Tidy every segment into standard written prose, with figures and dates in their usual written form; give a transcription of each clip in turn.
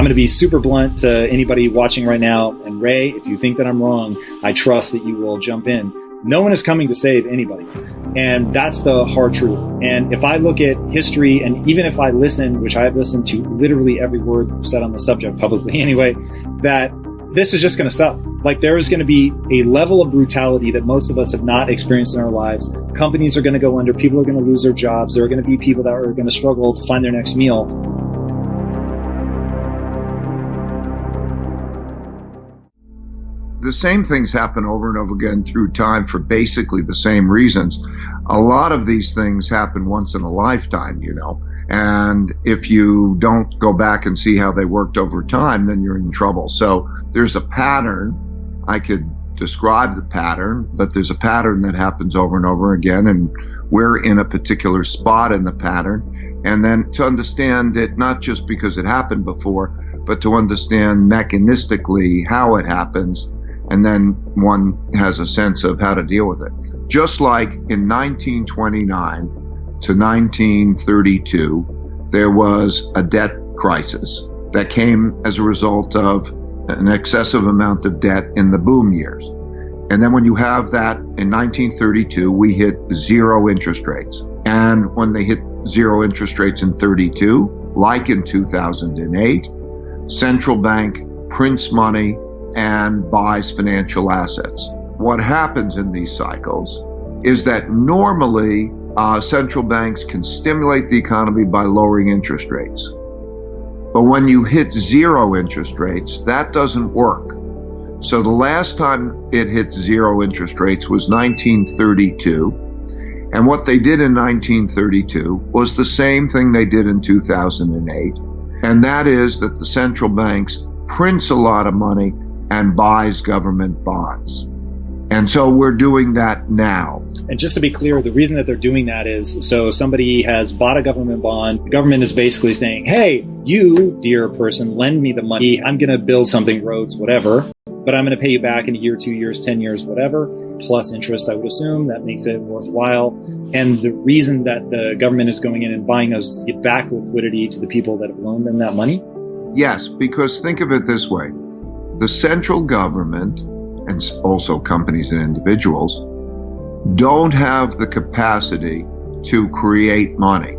going to be super blunt to anybody watching right now. And Ray, if you think that I'm wrong, I trust that you will jump in. No one is coming to save anybody. And that's the hard truth. And if I look at history, and even if I listen, which I have listened to literally every word said on the subject publicly anyway, that this is just going to suck. Like, there is going to be a level of brutality that most of us have not experienced in our lives. Companies are going to go under. People are going to lose their jobs. There are going to be people that are going to struggle to find their next meal. The same things happen over and over again through time for basically the same reasons. A lot of these things happen once in a lifetime, and if you don't go back and see how they worked over time, then you're in trouble. So there's a pattern. I could describe the pattern, but there's a pattern that happens over and over again, and we're in a particular spot in the pattern. And then to understand it, not just because it happened before, but to understand mechanistically how it happens, and then one has a sense of how to deal with it. Just like in 1929 to 1932, there was a debt crisis that came as a result of an excessive amount of debt in the boom years. And then when you have that in 1932, we hit zero interest rates. And when they hit zero interest rates in 32, like in 2008, central bank prints money and buys financial assets. What happens in these cycles is that normally central banks can stimulate the economy by lowering interest rates. But when you hit zero interest rates, that doesn't work. So the last time it hit zero interest rates was 1932. And what they did in 1932 was the same thing they did in 2008. And that is that the central banks prints a lot of money and buys government bonds. And so we're doing that now. And just to be clear, the reason that they're doing that is so somebody has bought a government bond. The government is basically saying, hey, you, dear person, lend me the money. I'm going to build something, roads, whatever, but I'm going to pay you back in a year, 2 years, 10 years, whatever, plus interest, I would assume. That makes it worthwhile. And the reason that the government is going in and buying those is to get back liquidity to the people that have loaned them that money? Yes, because think of it this way. The central government, and also companies and individuals, don't have the capacity to create money.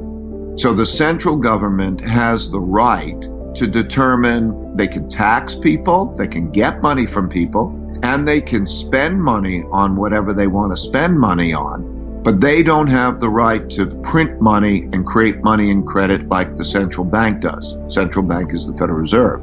So the central government has the right to determine they can tax people, they can get money from people, and they can spend money on whatever they want to spend money on. But they don't have the right to print money and create money and credit like the central bank does. Central bank is the Federal Reserve.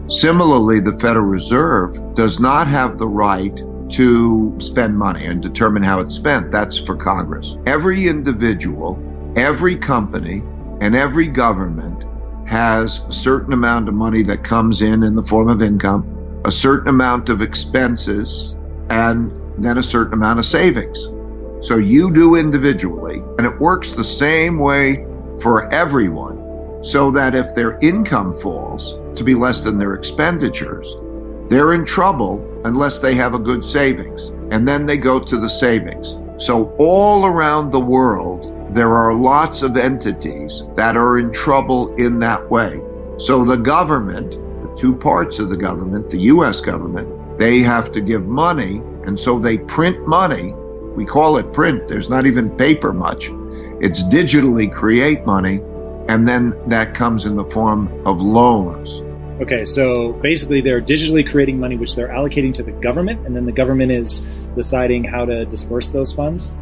Similarly, the Federal Reserve does not have the right to spend money and determine how it's spent. That's for Congress. Every individual, every company, and every government has a certain amount of money that comes in the form of income, a certain amount of expenses, and then a certain amount of savings. So you do individually, and it works the same way for everyone, so that if their income falls to be less than their expenditures, they're in trouble unless they have a good savings. And then they go to the savings. So all around the world, there are lots of entities that are in trouble in that way. So the government, the two parts of the government, the U.S. government, they have to give money, and so they print money. We call it print. There's not even paper much. It's digitally create money, and then that comes in the form of loans. Okay, so basically they're digitally creating money, which they're allocating to the government, and then the government is deciding how to disperse those funds?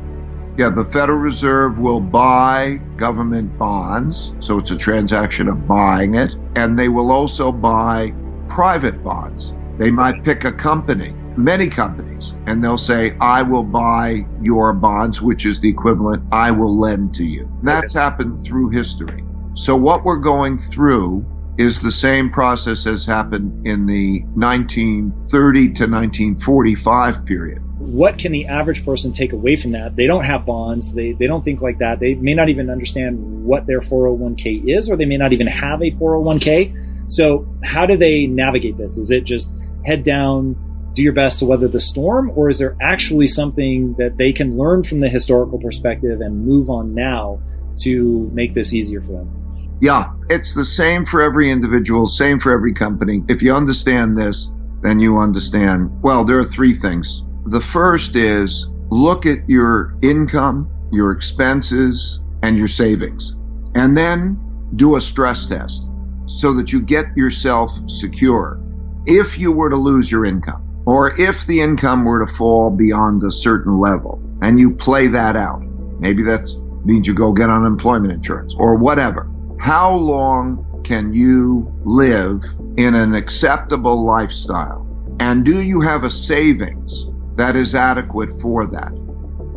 Yeah, the Federal Reserve will buy government bonds, so it's a transaction of buying it, and they will also buy private bonds. They might pick a company, many companies, and they'll say, I will buy your bonds, which is the equivalent, I will lend to you. That's happened through history. So what we're going through is the same process as happened in the 1930 to 1945 period. What can the average person take away from that? They don't have bonds. They don't think like that. They may not even understand what their 401k is, or they may not even have a 401k. So how do they navigate this? Is it just head down, do your best to weather the storm? Or is there actually something that they can learn from the historical perspective and move on now to make this easier for them? Yeah, it's the same for every individual, same for every company. If you understand this, then you understand, well, there are three things. The first is look at your income, your expenses, and your savings, and then do a stress test so that you get yourself secure. If you were to lose your income, or if the income were to fall beyond a certain level, and you play that out, maybe that means you go get unemployment insurance or whatever. How long can you live in an acceptable lifestyle? And do you have a savings that is adequate for that?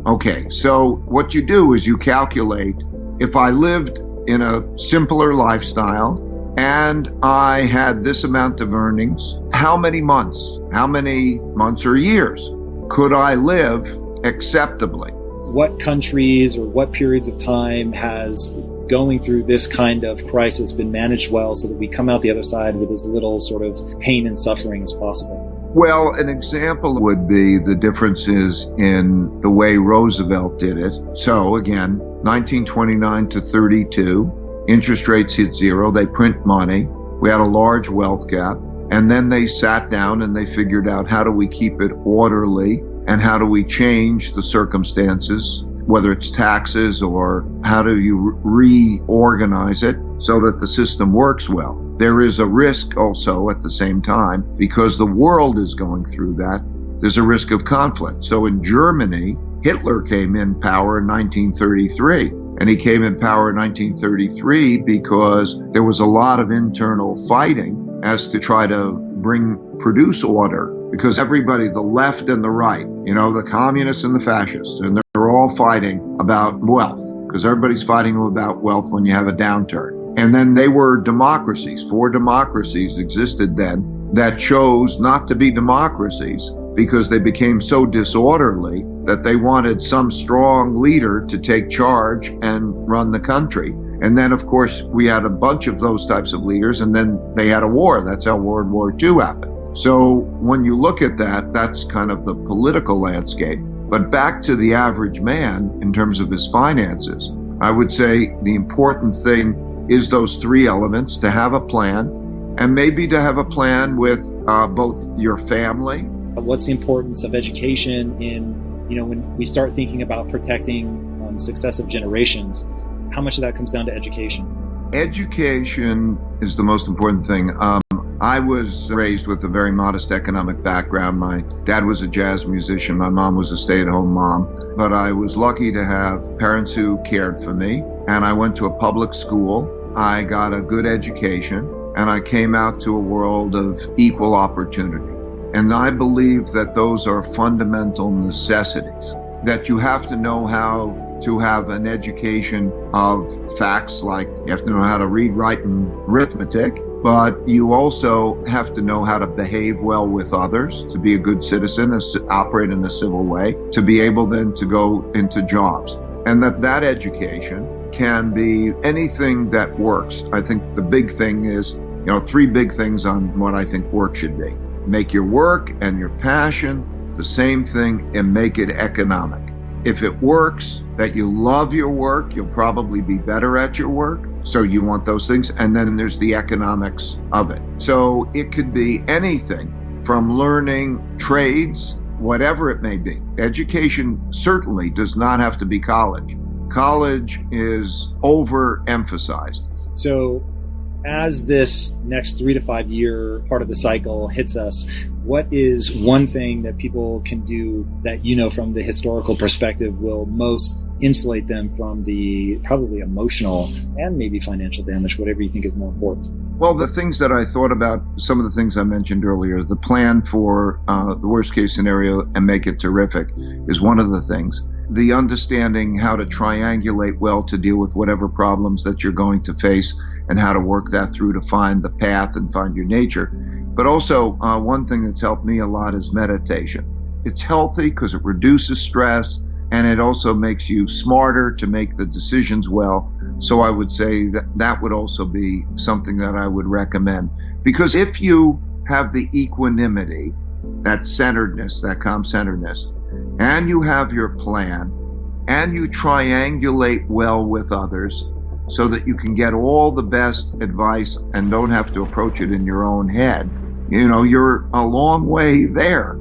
Okay, so what you do is you calculate, if I lived in a simpler lifestyle and I had this amount of earnings, how many months or years could I live acceptably? What countries or what periods of time has going through this kind of crisis been managed well so that we come out the other side with as little sort of pain and suffering as possible? Well, an example would be the differences in the way Roosevelt did it. So again, 1929 to 32, interest rates hit zero, they print money, we had a large wealth gap, and then they sat down and they figured out, how do we keep it orderly and how do we change the circumstances, whether it's taxes or how do you reorganize it so that the system works well. There is a risk also at the same time, because the world is going through that, there's a risk of conflict. So in Germany, Hitler came in power in 1933. And he came in power in 1933 because there was a lot of internal fighting as to try to produce order, because everybody, the left and the right, the communists and the fascists, and they're all fighting about wealth, because everybody's fighting about wealth when you have a downturn. And then they were democracies. 4 democracies existed then that chose not to be democracies because they became so disorderly that they wanted some strong leader to take charge and run the country. And then, of course, we had a bunch of those types of leaders, and then they had a war. That's how World War II happened. So when you look at that, that's kind of the political landscape. But back to the average man in terms of his finances, I would say the important thing is those 3 elements: to have a plan, and maybe to have a plan with both your family. What's the importance of education when we start thinking about protecting successive generations? How much of that comes down to education? Education is the most important thing. I was raised with a very modest economic background. My dad was a jazz musician. My mom was a stay-at-home mom. But I was lucky to have parents who cared for me. And I went to a public school. I got a good education. And I came out to a world of equal opportunity. And I believe that those are fundamental necessities, that you have to know how to have an education of facts, like you have to know how to read, write, and arithmetic, but you also have to know how to behave well with others, to be a good citizen, operate in a civil way, to be able then to go into jobs. And that education can be anything that works. I think the big thing is, 3 big things on what I think work should be. Make your work and your passion the same thing, and make it economic. If it works, that you love your work, you'll probably be better at your work. So you want those things. And then there's the economics of it. So it could be anything from learning trades, whatever it may be. Education certainly does not have to be college. College is overemphasized. So as this next 3 to 5 year part of the cycle hits us, what is one thing that people can do that, from the historical perspective, will most insulate them from the probably emotional and maybe financial damage, whatever you think is more important? Well, the things that I thought about, some of the things I mentioned earlier, the plan for the worst case scenario and make it terrific is one of the things. The understanding how to triangulate well to deal with whatever problems that you're going to face, and how to work that through to find the path and find your nature. But also, one thing that's helped me a lot is meditation. It's healthy because it reduces stress, and it also makes you smarter to make the decisions well. So I would say that would also be something that I would recommend. Because if you have the equanimity, that centeredness, that calm-centeredness, and you have your plan, and you triangulate well with others, so that you can get all the best advice and don't have to approach it in your own head, you're a long way there.